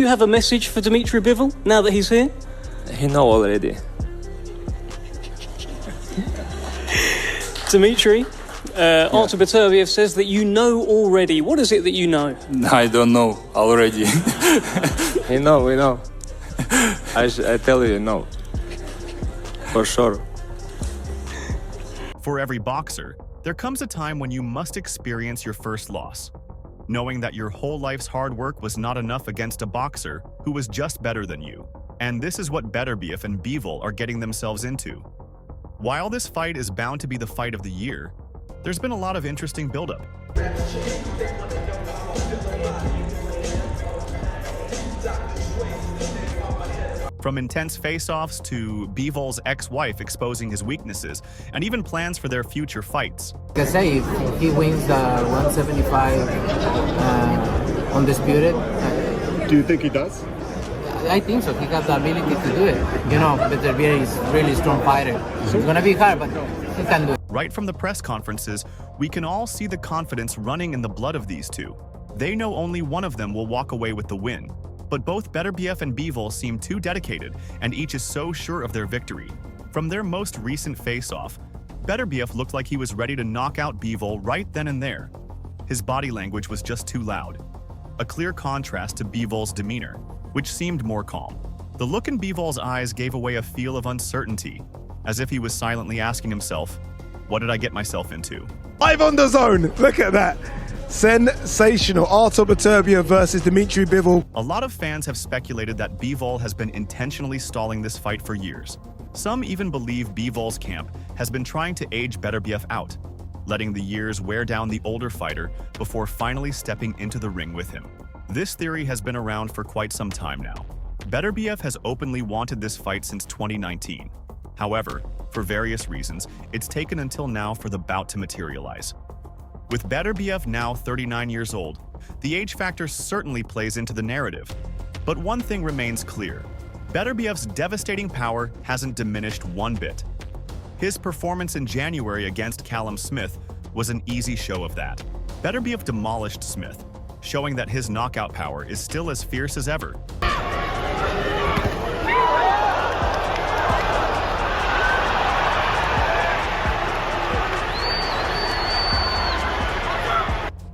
You have a message for Dmitry Bivol now that he's here? He know already. Dimitri, Artur Beterbiev says that you know already. What is it that you know? I don't know already. We know. I tell you, no. For sure. For every boxer, there comes a time when you must experience your first loss, knowing that your whole life's hard work was not enough against a boxer who was just better than you. And this is what Beterbiev and Bivol are getting themselves into. While this fight is bound to be the fight of the year, there's been a lot of interesting buildup. From intense face-offs to Bivol's ex-wife exposing his weaknesses, and even plans for their future fights. Like I say, if he wins the 175 undisputed. Do you think he does? I think so. He got the ability to do it. You know, Beterbiev is a really strong fighter. It's gonna be hard, but he can do it. Right from the press conferences, we can all see the confidence running in the blood of these two. They know only one of them will walk away with the win. But both Beterbiev and Bivol seem too dedicated, and each is so sure of their victory. From their most recent face-off, Beterbiev looked like he was ready to knock out Bivol right then and there. His body language was just too loud. A clear contrast to Bivol's demeanor, which seemed more calm. The look in Bivol's eyes gave away a feel of uncertainty, as if he was silently asking himself, what did I get myself into? Live on the zone. Look at that. Sensational. Artur Beterbiev versus Dmitry Bivol. A lot of fans have speculated that Bivol has been intentionally stalling this fight for years. Some even believe Bivol's camp has been trying to age Beterbiev out, letting the years wear down the older fighter before finally stepping into the ring with him. This theory has been around for quite some time now. Beterbiev has openly wanted this fight since 2019. However, for various reasons, it's taken until now for the bout to materialize. With Beterbiev now 39 years old, the age factor certainly plays into the narrative. But one thing remains clear. Beterbiev's devastating power hasn't diminished one bit. His performance in January against Callum Smith was an easy show of that. Beterbiev demolished Smith, showing that his knockout power is still as fierce as ever.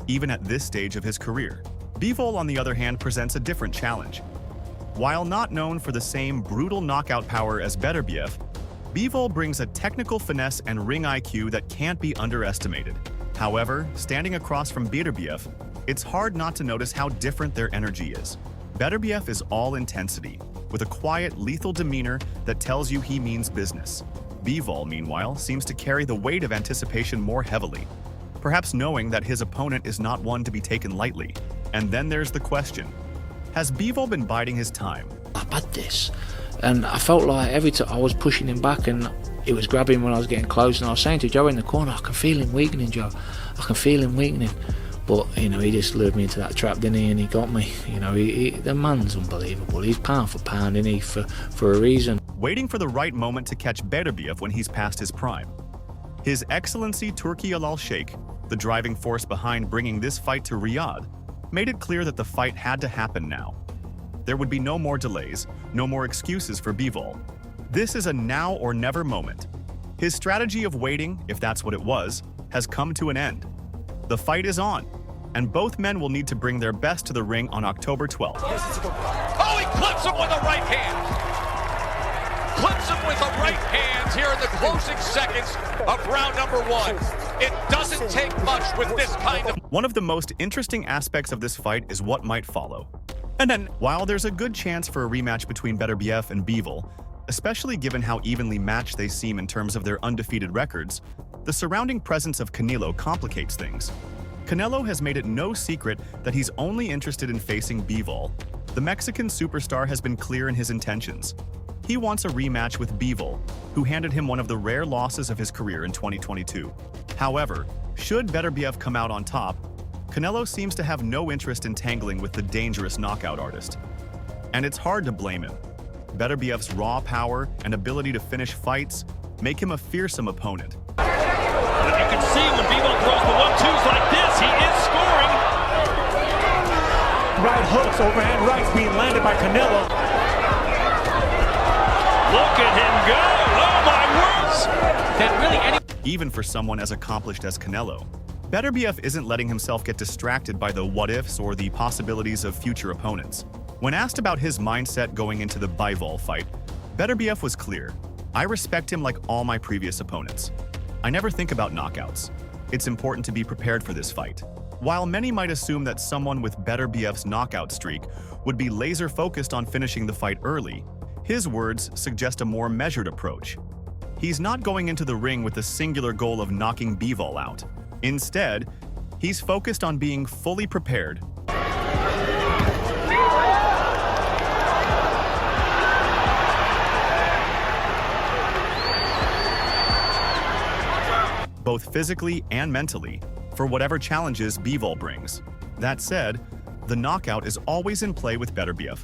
Even at this stage of his career, Bivol, on the other hand, presents a different challenge. While not known for the same brutal knockout power as Beterbiev, Bivol brings a technical finesse and ring IQ that can't be underestimated. However, standing across from Beterbiev, it's hard not to notice how different their energy is. Beterbiev is all intensity, with a quiet, lethal demeanor that tells you he means business. Bivol, meanwhile, seems to carry the weight of anticipation more heavily, perhaps knowing that his opponent is not one to be taken lightly. And then there's the question, has Bivol been biding his time? I had this, and I felt like every time I was pushing him back and it was grabbing when I was getting close, and I was saying to Joe in the corner, I can feel him weakening, Joe. I can feel him weakening. But, you know, he just lured me into that trap, didn't he? And he got me. You know, the man's unbelievable. He's pound for pound, isn't he? For a reason. Waiting for the right moment to catch Beterbiev when he's past his prime. His Excellency Turki Al-Sheikh, the driving force behind bringing this fight to Riyadh, made it clear that the fight had to happen now. There would be no more delays, no more excuses for Bivol. This is a now or never moment. His strategy of waiting, if that's what it was, has come to an end. The fight is on, and both men will need to bring their best to the ring on October 12th. Oh, he clips him with the right hand! Clips him with the right hand here in the closing seconds of round number one. It doesn't take much with this kind of... One of the most interesting aspects of this fight is what might follow. And then, while there's a good chance for a rematch between Beterbiev and Bivol, especially given how evenly matched they seem in terms of their undefeated records, the surrounding presence of Canelo complicates things. Canelo has made it no secret that he's only interested in facing Bivol. The Mexican superstar has been clear in his intentions. He wants a rematch with Bivol, who handed him one of the rare losses of his career in 2022. However, should Beterbiev come out on top, Canelo seems to have no interest in tangling with the dangerous knockout artist. And it's hard to blame him. Beterbiev's raw power and ability to finish fights make him a fearsome opponent. And you can see when Bivol throws the 1-2s like this, he is scoring. right hooks, overhand rights being landed by Canelo. Look at him go! Oh my words! That really any Even for someone as accomplished as Canelo, Beterbiev isn't letting himself get distracted by the what-ifs or the possibilities of future opponents. When asked about his mindset going into the Bivol fight, Beterbiev was clear. I respect him like all my previous opponents. I never think about knockouts. It's important to be prepared for this fight. While many might assume that someone with Beterbiev's knockout streak would be laser-focused on finishing the fight early, his words suggest a more measured approach. He's not going into the ring with the singular goal of knocking Bivol out. Instead, he's focused on being fully prepared. Both physically and mentally, for whatever challenges Bivol brings. That said, the knockout is always in play with Beterbiev.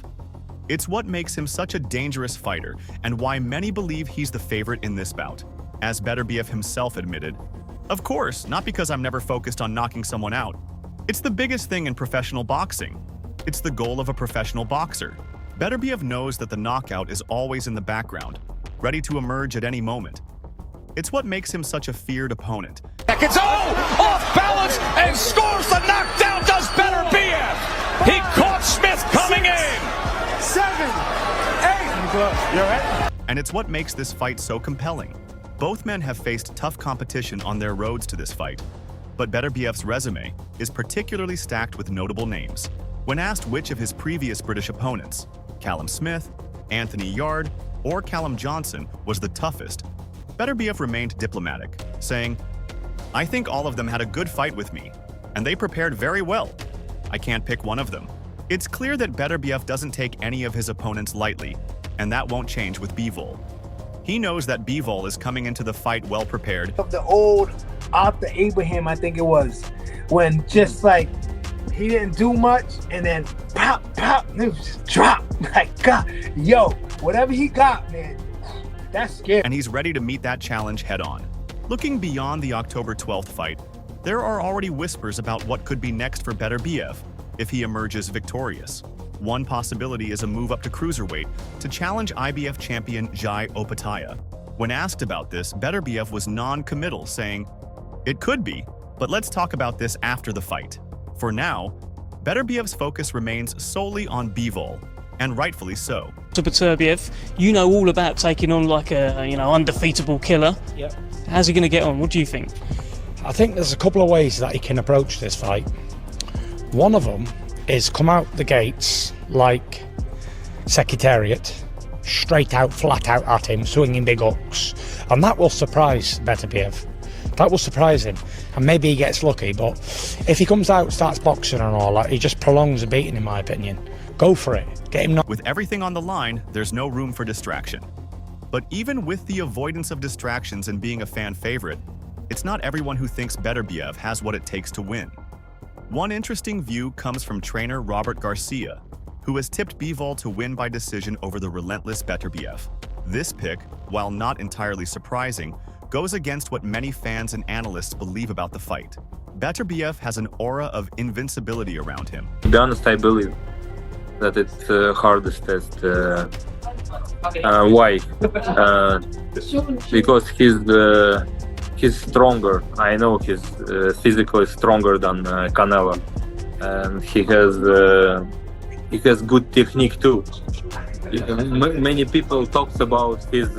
It's what makes him such a dangerous fighter and why many believe he's the favorite in this bout. As Beterbiev himself admitted, "Of course, not because I'm never focused on knocking someone out. It's the biggest thing in professional boxing. It's the goal of a professional boxer." Beterbiev knows that the knockout is always in the background, ready to emerge at any moment. It's what makes him such a feared opponent. It's off balance and scores the knockdown, does Beterbiev. He caught Smith coming in. 7, 8. You're right. And it's what makes this fight so compelling. Both men have faced tough competition on their roads to this fight, but Beterbiev's resume is particularly stacked with notable names. When asked which of his previous British opponents, Callum Smith, Anthony Yarde, or Callum Johnson, was the toughest, Beterbiev remained diplomatic, saying, "I think all of them had a good fight with me, and they prepared very well. I can't pick one of them." It's clear that Beterbiev doesn't take any of his opponents lightly, and that won't change with Bivol. He knows that Bivol is coming into the fight well prepared. Of the old Artur Abraham, I think it was, when just like he didn't do much and then pop, and it was just drop. Like, God, yo, whatever he got, man, that's scary. And he's ready to meet that challenge head on. Looking beyond the October 12th fight, there are already whispers about what could be next for Beterbiev if he emerges victorious. One possibility is a move up to cruiserweight to challenge IBF champion Jai Opetaia. When asked about this, Beterbiev was non-committal, saying, "It could be, but let's talk about this after the fight." For now, Beterbiev's focus remains solely on Bivol, and rightfully so. To Beterbiev, you know all about taking on like a undefeatable killer. Yep. How's he going to get on? What do you think? I think there's a couple of ways that he can approach this fight. One of them is come out the gates like Secretariat, straight out, flat out at him, swinging big hooks, and that will surprise Beterbiev. That will surprise him, and maybe he gets lucky, but if he comes out, starts boxing and all that, he just prolongs the beating, in my opinion. Go for it. Get him. With everything on the line, there's no room for distraction. But even with the avoidance of distractions and being a fan favorite, it's not everyone who thinks Beterbiev has what it takes to win. One interesting view comes from trainer Robert Garcia, who has tipped Bivol to win by decision over the relentless Beterbiev. This pick, while not entirely surprising, goes against what many fans and analysts believe about the fight. Beterbiev has an aura of invincibility around him. To be honest, I believe that it's the hardest test. Why? Because he's stronger. I know he's physically stronger than Canelo, and he has good technique too. Many people talks about his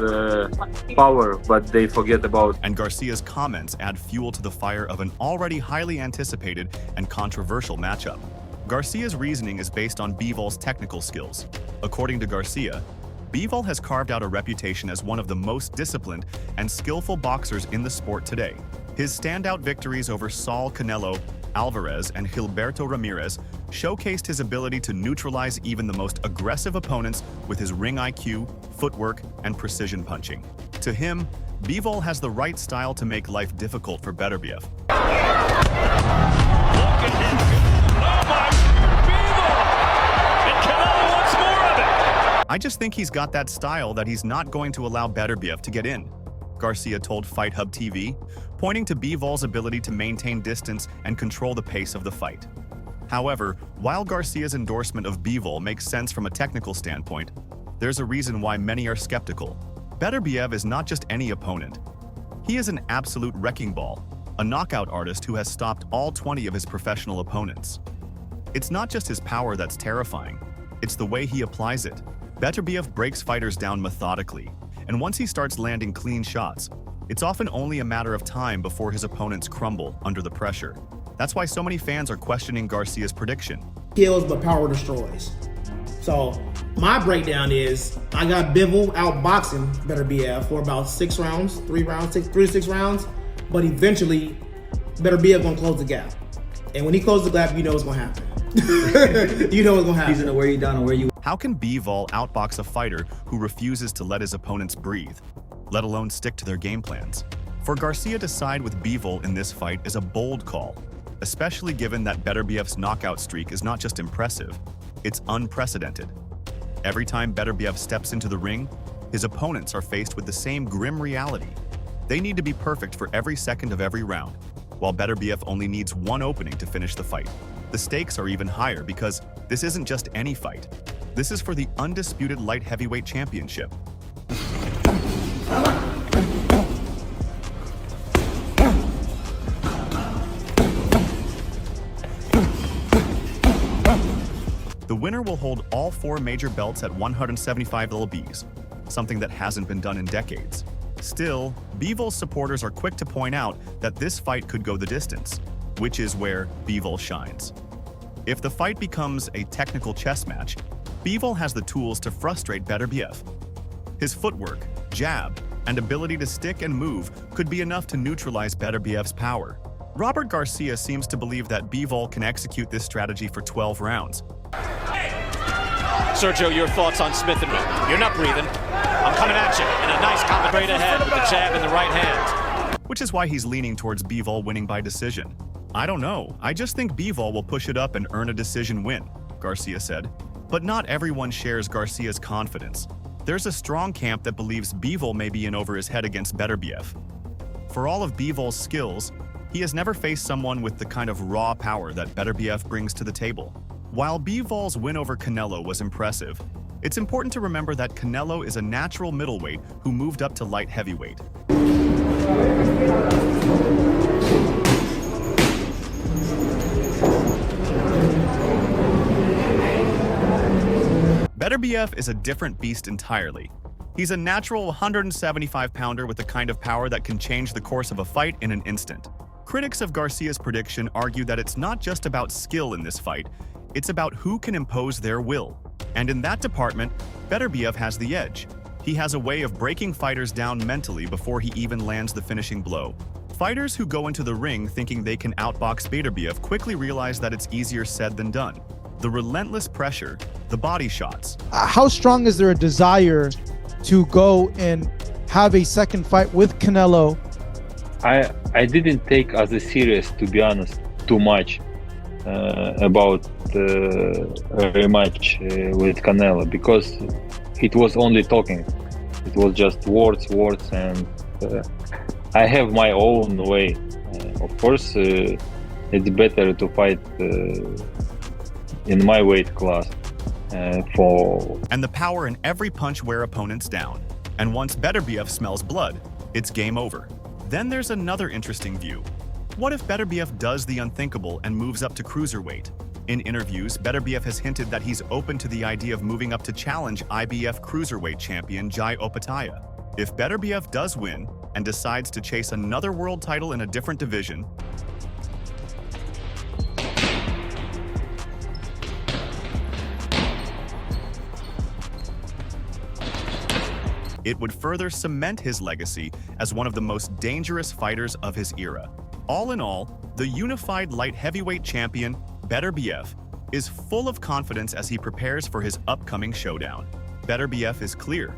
power, but they forget about. And Garcia's comments add fuel to the fire of an already highly anticipated and controversial matchup. Garcia's reasoning is based on Bivol's technical skills. According to Garcia, Bivol has carved out a reputation as one of the most disciplined and skillful boxers in the sport today. His standout victories over Saul Canelo Alvarez and Gilberto Ramirez showcased his ability to neutralize even the most aggressive opponents with his ring IQ, footwork, and precision punching. To him, Bivol has the right style to make life difficult for Beterbiev. I just think he's got that style that he's not going to allow Beterbiev to get in, Garcia told Fight Hub TV, pointing to Bivol's ability to maintain distance and control the pace of the fight. However, while Garcia's endorsement of Bivol makes sense from a technical standpoint, there's a reason why many are skeptical. Beterbiev is not just any opponent. He is an absolute wrecking ball, a knockout artist who has stopped all 20 of his professional opponents. It's not just his power that's terrifying, it's the way he applies it. Beterbiev breaks fighters down methodically, and once he starts landing clean shots, it's often only a matter of time before his opponents crumble under the pressure. That's why so many fans are questioning Garcia's prediction. Kills but power destroys. So my breakdown is I got Bivol outboxing Beterbiev for about 6 rounds, 3 to 6 rounds, but eventually Beterbiev gonna close the gap. And when he closes the gap, you know what's gonna happen. You know what's gonna happen. He's gonna wear you down and where you. How can Bivol outbox a fighter who refuses to let his opponents breathe, let alone stick to their game plans? For Garcia to side with Bivol in this fight is a bold call, especially given that Beterbiev's knockout streak is not just impressive, it's unprecedented. Every time Beterbiev steps into the ring, his opponents are faced with the same grim reality. They need to be perfect for every second of every round, while Beterbiev only needs one opening to finish the fight. The stakes are even higher because this isn't just any fight. This is for the undisputed light heavyweight championship. The winner will hold all 4 major belts at 175 lbs, something that hasn't been done in decades. Still, Bivol's supporters are quick to point out that this fight could go the distance, which is where Bivol shines. If the fight becomes a technical chess match, Bivol has the tools to frustrate Beterbiev. His footwork, jab, and ability to stick and move could be enough to neutralize Beterbiev's power. Robert Garcia seems to believe that Bivol can execute this strategy for 12 rounds. Sergio, your thoughts on Smith and me? You're not breathing. I'm coming at you in a nice combo straight ahead with the jab in the right hand. Which is why he's leaning towards Bivol winning by decision. I don't know, I just think Bivol will push it up and earn a decision win, Garcia said. But not everyone shares Garcia's confidence. There's a strong camp that believes Bivol may be in over his head against Beterbiev. For all of Bivol's skills, he has never faced someone with the kind of raw power that Beterbiev brings to the table. While Bivol's win over Canelo was impressive, it's important to remember that Canelo is a natural middleweight who moved up to light heavyweight. Beterbiev is a different beast entirely. He's a natural 175-pounder with the kind of power that can change the course of a fight in an instant. Critics of Garcia's prediction argue that it's not just about skill in this fight, it's about who can impose their will. And in that department, Beterbiev has the edge. He has a way of breaking fighters down mentally before he even lands the finishing blow. Fighters who go into the ring thinking they can outbox Beterbiev quickly realize that it's easier said than done. The relentless pressure, the body shots. How strong is there a desire to go and have a second fight with Canelo? I didn't take as a serious, to be honest, too much about the rematch with Canelo, because it was only talking. It was just words, and I have my own way. Of course, it's better to fight in my weight class. And the power in every punch wear opponents down. And once Beterbiev smells blood, it's game over. Then there's another interesting view. What if Beterbiev does the unthinkable and moves up to cruiserweight? In interviews, Beterbiev has hinted that he's open to the idea of moving up to challenge IBF cruiserweight champion Jai Opetaia. If Beterbiev does win and decides to chase another world title in a different division, it would further cement his legacy as one of the most dangerous fighters of his era. All in all, the unified light heavyweight champion, Beterbiev, is full of confidence as he prepares for his upcoming showdown. Beterbiev is clear.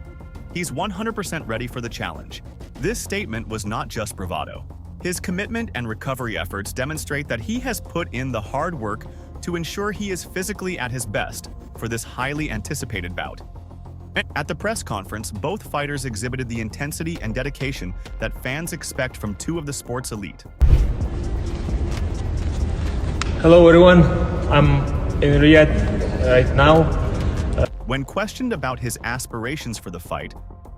He's 100% ready for the challenge. This statement was not just bravado. His commitment and recovery efforts demonstrate that he has put in the hard work to ensure he is physically at his best for this highly anticipated bout. At the press conference, both fighters exhibited the intensity and dedication that fans expect from two of the sport's elite. Hello everyone, I'm in Riyadh right now. When questioned about his aspirations for the fight,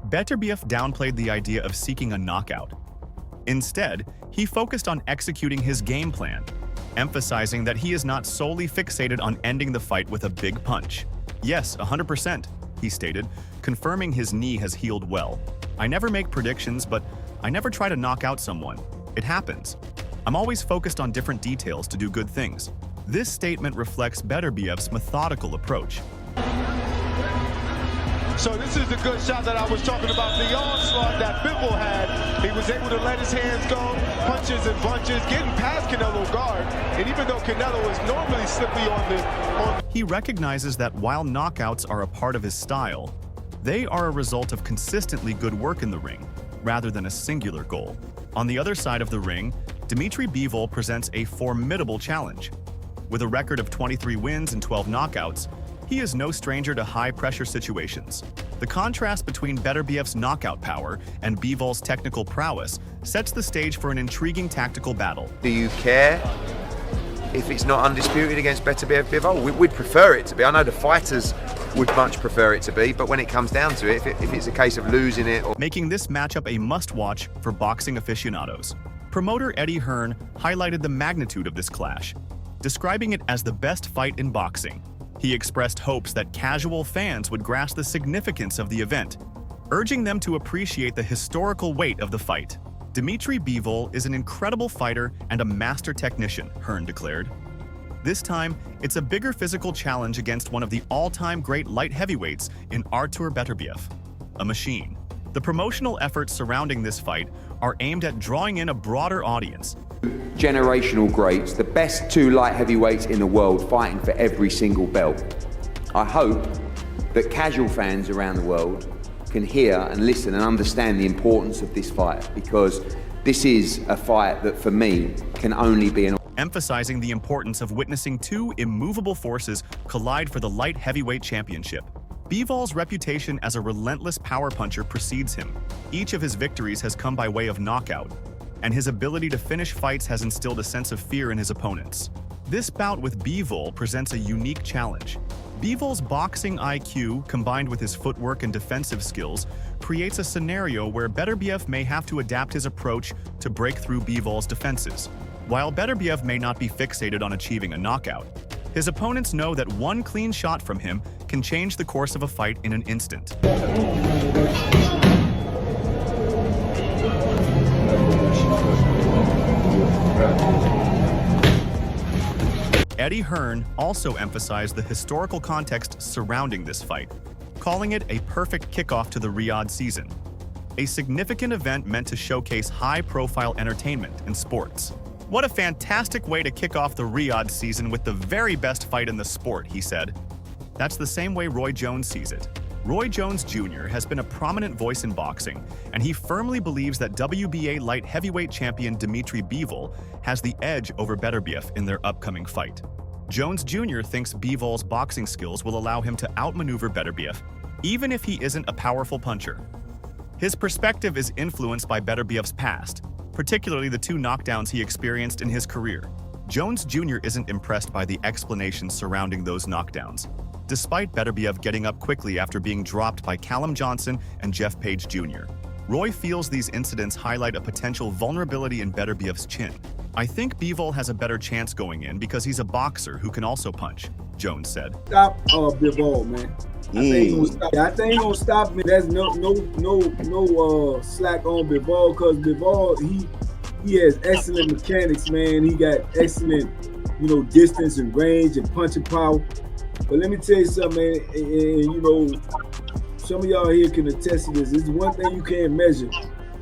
Beterbiev downplayed the idea of seeking a knockout. Instead, he focused on executing his game plan, emphasizing that he is not solely fixated on ending the fight with a big punch. Yes, 100%, he stated, confirming his knee has healed well. I never make predictions, but I never try to knock out someone. It happens. I'm always focused on different details to do good things. This statement reflects Beterbiev's methodical approach. So this is the good shot that I was talking about, the onslaught that Bivol had. He was able to let his hands go, punches and bunches, getting past Canelo's guard. And even though Canelo is normally slippy He recognizes that while knockouts are a part of his style, they are a result of consistently good work in the ring, rather than a singular goal. On the other side of the ring, Dmitry Bivol presents a formidable challenge. With a record of 23 wins and 12 knockouts, he is no stranger to high-pressure situations. The contrast between Beterbiev's knockout power and Bivol's technical prowess sets the stage for an intriguing tactical battle. Do you care if it's not undisputed against Bivol? We'd prefer it to be. I know the fighters would much prefer it to be, but when it comes down to it, if it's a case of losing it or... Making this matchup a must-watch for boxing aficionados. Promoter Eddie Hearn highlighted the magnitude of this clash, describing it as the best fight in boxing. He expressed hopes that casual fans would grasp the significance of the event, urging them to appreciate the historical weight of the fight. Dmitry Bivol is an incredible fighter and a master technician, Hearn declared. This time, it's a bigger physical challenge against one of the all-time great light heavyweights in Artur Beterbiev, a machine. The promotional efforts surrounding this fight are aimed at drawing in a broader audience. Generational greats, the best two light heavyweights in the world fighting for every single belt. I hope that casual fans around the world can hear and listen and understand the importance of this fight, because this is a fight that for me can only be an... Emphasizing the importance of witnessing two immovable forces collide for the light heavyweight championship. Bivol's reputation as a relentless power puncher precedes him. Each of his victories has come by way of knockout, and his ability to finish fights has instilled a sense of fear in his opponents. This bout with Bivol presents a unique challenge. Bivol's boxing IQ, combined with his footwork and defensive skills, creates a scenario where Beterbiev may have to adapt his approach to break through Bivol's defenses. While Beterbiev may not be fixated on achieving a knockout, his opponents know that one clean shot from him can change the course of a fight in an instant. Eddie Hearn also emphasized the historical context surrounding this fight, calling it a perfect kickoff to the Riyadh season, a significant event meant to showcase high-profile entertainment and sports. What a fantastic way to kick off the Riyadh season with the very best fight in the sport, he said. That's the same way Roy Jones sees it. Roy Jones Jr. has been a prominent voice in boxing, and he firmly believes that WBA light heavyweight champion Dmitry Bivol has the edge over Beterbiev in their upcoming fight. Jones Jr. thinks Bivol's boxing skills will allow him to outmaneuver Beterbiev, even if he isn't a powerful puncher. His perspective is influenced by Beterbiev's past, particularly the two knockdowns he experienced in his career. Jones Jr. isn't impressed by the explanations surrounding those knockdowns, despite Beterbiev getting up quickly after being dropped by Callum Johnson and Jeff Page Jr. Roy feels these incidents highlight a potential vulnerability in Beterbiev's chin. I think Bivol has a better chance going in because he's a boxer who can also punch, Jones said. Stop Bivol, man. I think he's gonna stop me. There's no slack on Bivol, because Bivol, he has excellent mechanics, man. He got excellent, distance and range and punching power. But let me tell you something, man, and some of y'all here can attest to this. It's one thing you can't measure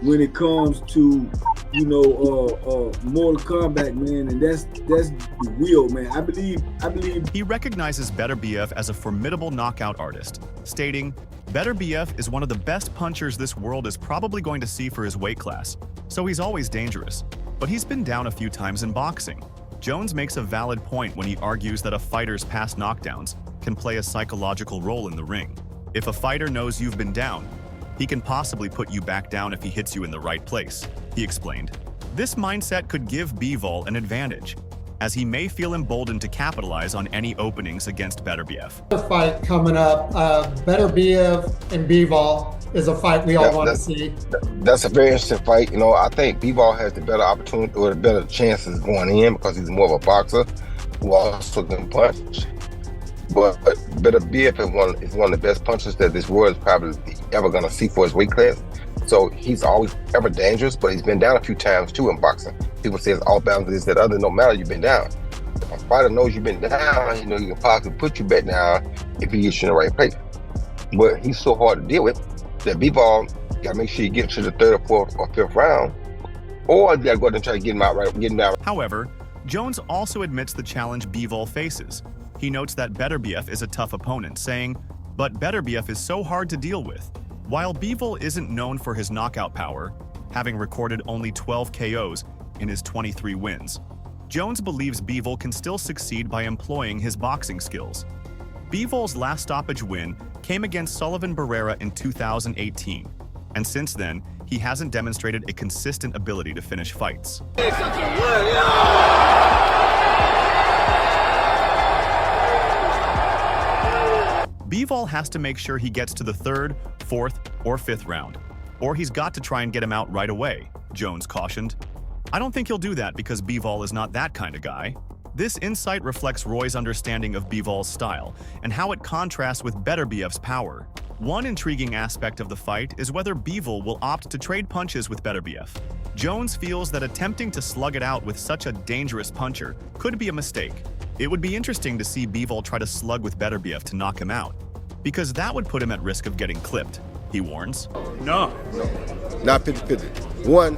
when it comes to, Mortal Kombat, man, and that's the will, man. I believe. He recognizes Beterbiev as a formidable knockout artist, stating, Beterbiev is one of the best punchers this world is probably going to see for his weight class, so he's always dangerous. But he's been down a few times in boxing. Jones makes a valid point when he argues that a fighter's past knockdowns can play a psychological role in the ring. If a fighter knows you've been down, he can possibly put you back down if he hits you in the right place, he explained. This mindset could give Bivol an advantage. as he may feel emboldened to capitalize on any openings against Beterbiev. The fight coming up, Beterbiev and Bivol is a fight we all want to see. That's a very interesting fight. You know, I think Bivol has the better opportunity or the better chances going in because he's more of a boxer who also can punch. But Beterbiev is one of the best punchers that this world is probably ever going to see for his weight class. So he's always ever dangerous, but he's been down a few times too in boxing. People say it's all balance, this, that, other. No matter, you've been down. If a fighter knows you've been down, you know he can possibly put you back down if he gets you in the right place. But he's so hard to deal with that Bivol got to make sure you get to the third or fourth or fifth round, or you got to go ahead and try to get him out. However, Jones also admits the challenge Bivol faces. He notes that Beterbiev is a tough opponent, saying, "But Beterbiev is so hard to deal with." While Bivol isn't known for his knockout power, having recorded only 12 KOs in his 23 wins, Jones believes Bivol can still succeed by employing his boxing skills. Bivol's last stoppage win came against Sullivan Barrera in 2018, and since then, he hasn't demonstrated a consistent ability to finish fights. Bivol has to make sure he gets to the third, fourth, or fifth round, or he's got to try and get him out right away, Jones cautioned. I don't think he'll do that because Bivol is not that kind of guy. This insight reflects Roy's understanding of Bivol's style and how it contrasts with Beterbiev's power. One intriguing aspect of the fight is whether Bivol will opt to trade punches with Beterbiev. Jones feels that attempting to slug it out with such a dangerous puncher could be a mistake. It would be interesting to see Bivol try to slug with Beterbiev to knock him out, because that would put him at risk of getting clipped, he warns. No. Not 50-50. One,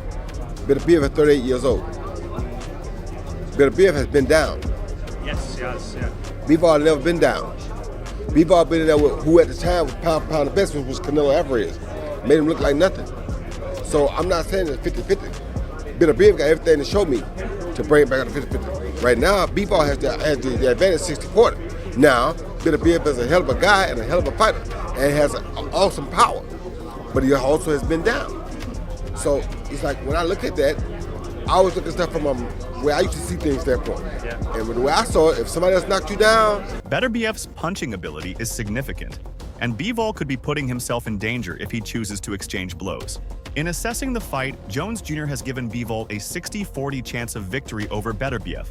Beterbiev is 38 years old. Beterbiev has been down. Yes, yeah. Bivol never been down. Bivol been in there with who at the time was pound for pound the best, which was Canelo Alvarez. Made him look like nothing. So I'm not saying it's 50-50. Beterbiev got everything to show me to bring it back up to 50-50. Right now, Bivol has the advantage 60-40. Now, Beterbiev is a hell of a guy and a hell of a fighter and has an awesome power, but he also has been down. So it's like when I look at that, I always look at stuff from where I used to see things that point. Yeah. And the way I saw it, if somebody else knocked you down. Beterbiev's punching ability is significant, and Bivol could be putting himself in danger if he chooses to exchange blows. In assessing the fight, Jones Jr. has given Bivol a 60-40 chance of victory over Beterbiev.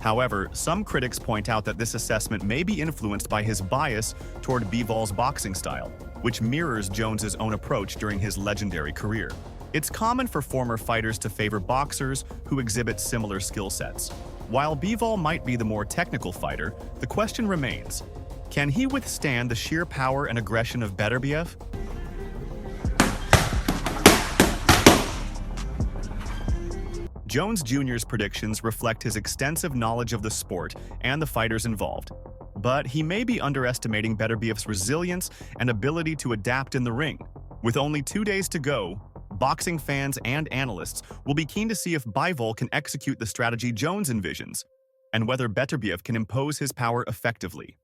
However, some critics point out that this assessment may be influenced by his bias toward Bivol's boxing style, which mirrors Jones's own approach during his legendary career. It's common for former fighters to favor boxers who exhibit similar skill sets. While Bivol might be the more technical fighter, the question remains, can he withstand the sheer power and aggression of Beterbiev? Jones Jr.'s predictions reflect his extensive knowledge of the sport and the fighters involved, but he may be underestimating Beterbiev's resilience and ability to adapt in the ring. With only 2 days to go, boxing fans and analysts will be keen to see if Bivol can execute the strategy Jones envisions, and whether Beterbiev can impose his power effectively.